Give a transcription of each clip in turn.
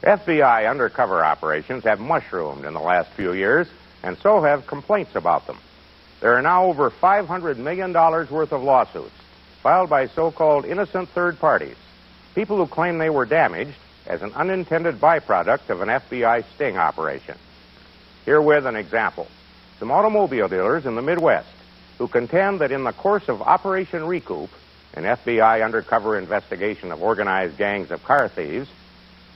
FBI undercover operations have mushroomed in the last few years, and so have complaints about them. There are now over $500 million worth of lawsuits filed by so-called innocent third parties, people who claim they were damaged as an unintended byproduct of an FBI sting operation. Herewith an example. Some automobile dealers in the Midwest who contend that in the course of Operation Recoupe, an FBI undercover investigation of organized gangs of car thieves,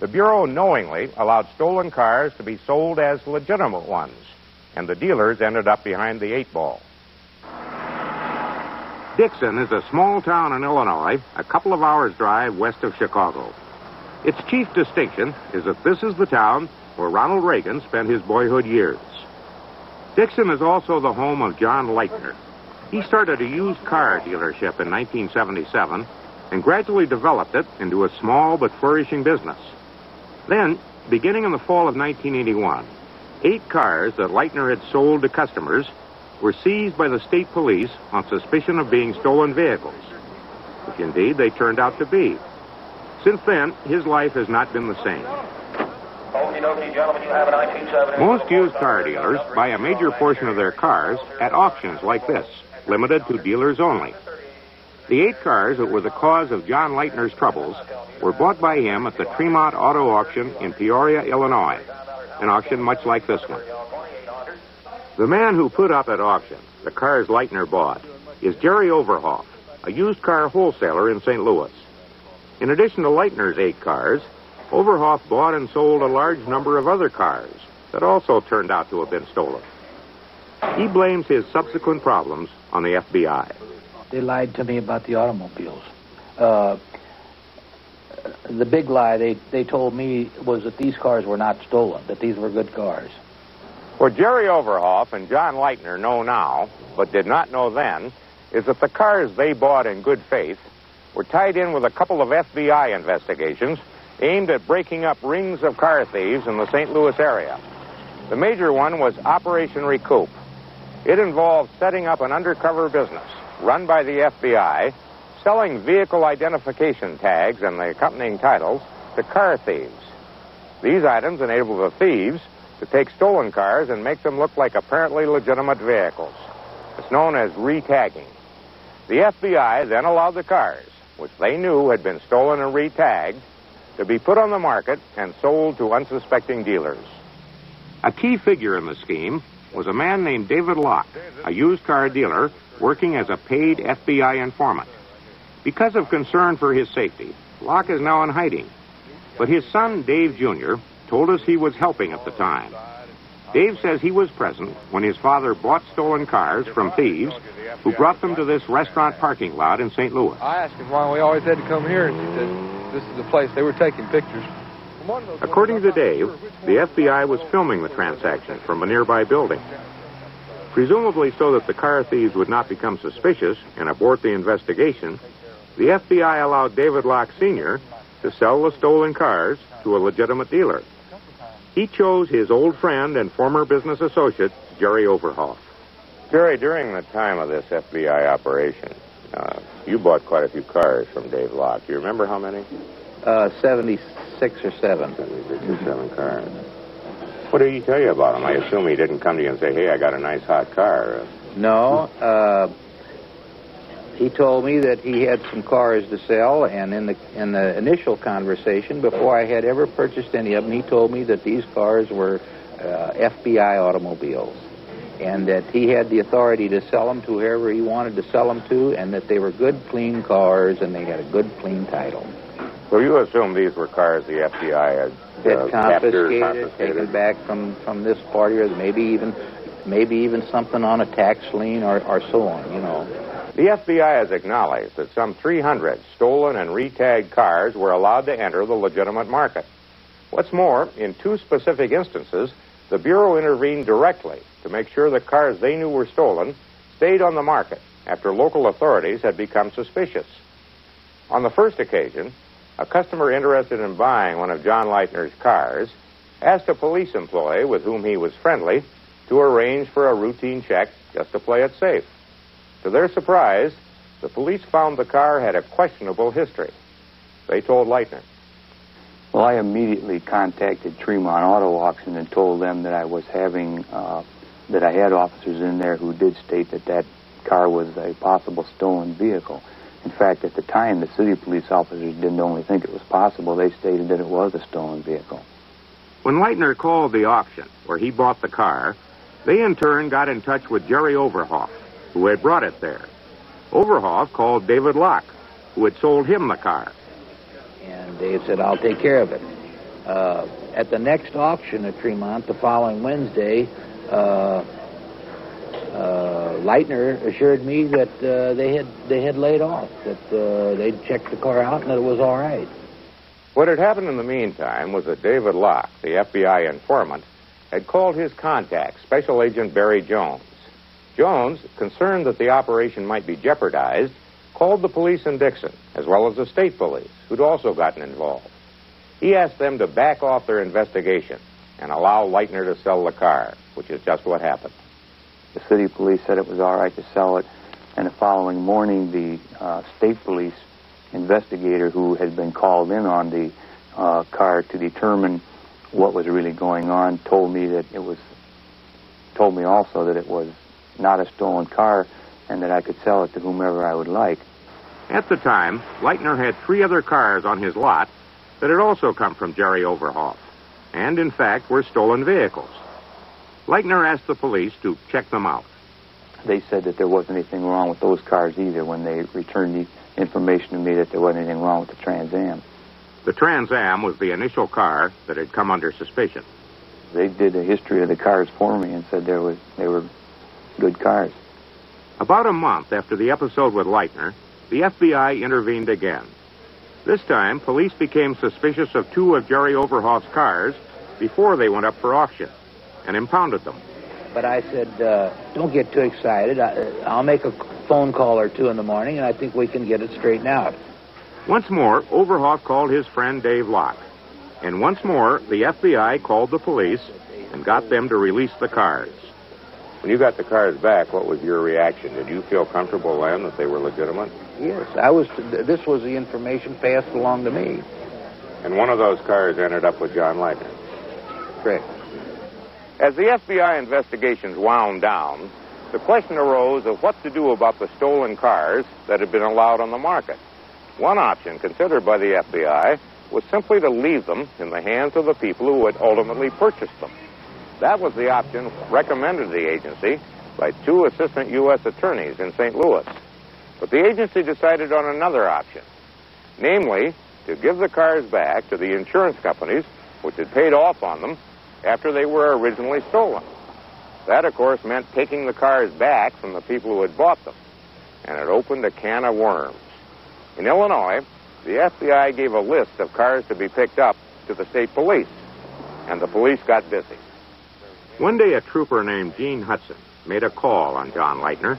the Bureau knowingly allowed stolen cars to be sold as legitimate ones, and the dealers ended up behind the 8-ball. Dixon is a small town in Illinois, a couple of hours' drive west of Chicago. Its chief distinction is that this is the town where Ronald Reagan spent his boyhood years. Dixon is also the home of John Lightner. He started a used car dealership in 1977 and gradually developed it into a small but flourishing business. Then, beginning in the fall of 1981, 8 cars that Lightner had sold to customers were seized by the state police on suspicion of being stolen vehicles, which indeed they turned out to be. Since then, his life has not been the same. Most used car dealers buy a major portion of their cars at auctions like this, limited to dealers only. The 8 cars that were the cause of John Lightner's troubles were bought by him at the Tremont Auto Auction in Peoria, Illinois, an auction much like this one. The man who put up at auction the cars Lightner bought is Jerry Overhoff, a used car wholesaler in St. Louis. In addition to Lightner's 8 cars, Overhoff bought and sold a large number of other cars that also turned out to have been stolen. He blames his subsequent problems on the FBI. They lied to me about the automobiles. The big lie they told me was that these cars were not stolen, that these were good cars. What Jerry Overhoff and John Lightner know now, but did not know then, is that the cars they bought in good faith were tied in with a couple of FBI investigations aimed at breaking up rings of car thieves in the St. Louis area. The major one was Operation Recoupe. It involved setting up an undercover business run by the FBI, selling vehicle identification tags and the accompanying titles to car thieves. These items enabled the thieves to take stolen cars and make them look like apparently legitimate vehicles. It's known as retagging. The FBI then allowed the cars, which they knew had been stolen and retagged, to be put on the market and sold to unsuspecting dealers. A key figure in the scheme was a man named David Locke, a used car dealer working as a paid FBI informant. Because of concern for his safety, Locke is now in hiding. But his son, Dave Jr., told us he was helping at the time. Dave says he was present when his father bought stolen cars from thieves who brought them to this restaurant parking lot in St. Louis. I asked him why we always had to come here, and he said this is the place. They were taking pictures. According to Dave, the FBI was filming the transaction from a nearby building. Presumably so that the car thieves would not become suspicious and abort the investigation, the FBI allowed David Locke Sr. to sell the stolen cars to a legitimate dealer. He chose his old friend and former business associate, Jerry Overhoff. Jerry, during the time of this FBI operation, you bought quite a few cars from Dave Locke. Do you remember how many? 76 or 7. 76 or 7 cars. What did he tell you about them? I assume he didn't come to you and say, hey, I got a nice hot car. No. He told me that he had some cars to sell, and in the initial conversation, before I had ever purchased any of them, he told me that these cars were FBI automobiles, and that he had the authority to sell them to whoever he wanted to sell them to, and that they were good, clean cars, and they had a good, clean title. So you assume these were cars the FBI had confiscated, taken back from this party, or maybe even something on a tax lien or so on, you know. The FBI has acknowledged that some 300 stolen and retagged cars were allowed to enter the legitimate market. What's more, in 2 specific instances, the Bureau intervened directly to make sure the cars they knew were stolen stayed on the market after local authorities had become suspicious. On the first occasion, a customer interested in buying one of John Lightner's cars asked a police employee with whom he was friendly to arrange for a routine check just to play it safe. To their surprise, the police found the car had a questionable history. They told Lightner. Well, I immediately contacted Tremont Auto Auction and told them that I was having, that I had officers in there who did state that that car was a possible stolen vehicle. In fact, at the time, the city police officers didn't only think it was possible, they stated that it was a stolen vehicle. When Lightner called the auction where he bought the car, they in turn got in touch with Jerry Overhoff, who had brought it there. Overhoff called David Locke, who had sold him the car. And Dave said, I'll take care of it. At the next auction at Tremont, the following Wednesday, Lightner assured me that they had laid off, that they'd checked the car out and that it was all right. What had happened in the meantime was that David Locke, the FBI informant, had called his contact, Special Agent Barry Jones. Jones, concerned that the operation might be jeopardized, called the police in Dixon, as well as the state police, who'd also gotten involved. He asked them to back off their investigation and allow Lightner to sell the car, which is just what happened. The city police said it was all right to sell it, and the following morning, the state police investigator who had been called in on the car to determine what was really going on told me also that it was not a stolen car and that I could sell it to whomever I would like. At the time, Lightner had 3 other cars on his lot that had also come from Jerry Overhoff, and in fact were stolen vehicles. Lightner asked the police to check them out. They said that there wasn't anything wrong with those cars either when they returned the information to me that there wasn't anything wrong with the Trans Am. The Trans Am was the initial car that had come under suspicion. They did a history of the cars for me and said they were good cars. About a month after the episode with Lightner, the FBI intervened again. This time, police became suspicious of 2 of Jerry Overhoff's cars before they went up for auction and impounded them. But I said, don't get too excited. I'll make a phone call or 2 in the morning, and I think we can get it straightened out. Once more, Overhoff called his friend Dave Locke. And once more, the FBI called the police and got them to release the cars. When you got the cars back, what was your reaction? Did you feel comfortable then that they were legitimate? Yes, this was the information passed along to me. And one of those cars ended up with John Lightner. Correct. As the FBI investigations wound down, the question arose of what to do about the stolen cars that had been allowed on the market. One option considered by the FBI was simply to leave them in the hands of the people who had ultimately purchased them. That was the option recommended to the agency by 2 assistant U.S. attorneys in St. Louis. But the agency decided on another option, namely to give the cars back to the insurance companies which had paid off on them after they were originally stolen. That, of course, meant taking the cars back from the people who had bought them, and it opened a can of worms. In Illinois, the FBI gave a list of cars to be picked up to the state police, and the police got busy. One day, a trooper named Gene Hudson made a call on John Lightner.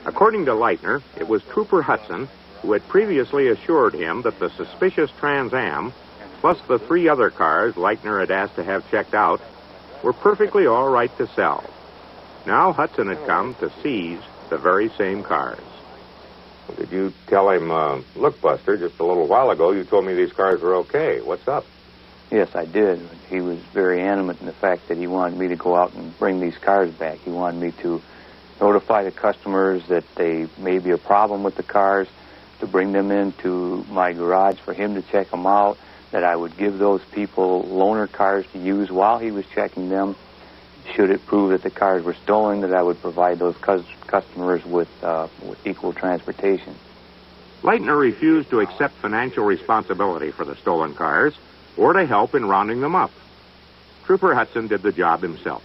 According to Lightner, it was Trooper Hudson who had previously assured him that the suspicious Trans Am, plus the 3 other cars Lightner had asked to have checked out, were perfectly all right to sell. Now Hudson had come to seize the very same cars. Did you tell him, look, Buster, just a little while ago you told me these cars were okay. What's up? Yes, I did. He was very animate in the fact that he wanted me to go out and bring these cars back. He wanted me to notify the customers that they may be a problem with the cars, to bring them into my garage for him to check them out, that I would give those people loaner cars to use while he was checking them. Should it prove that the cars were stolen, that I would provide those customers with equal transportation. Lightner refused to accept financial responsibility for the stolen cars or to help in rounding them up. Trooper Hudson did the job himself.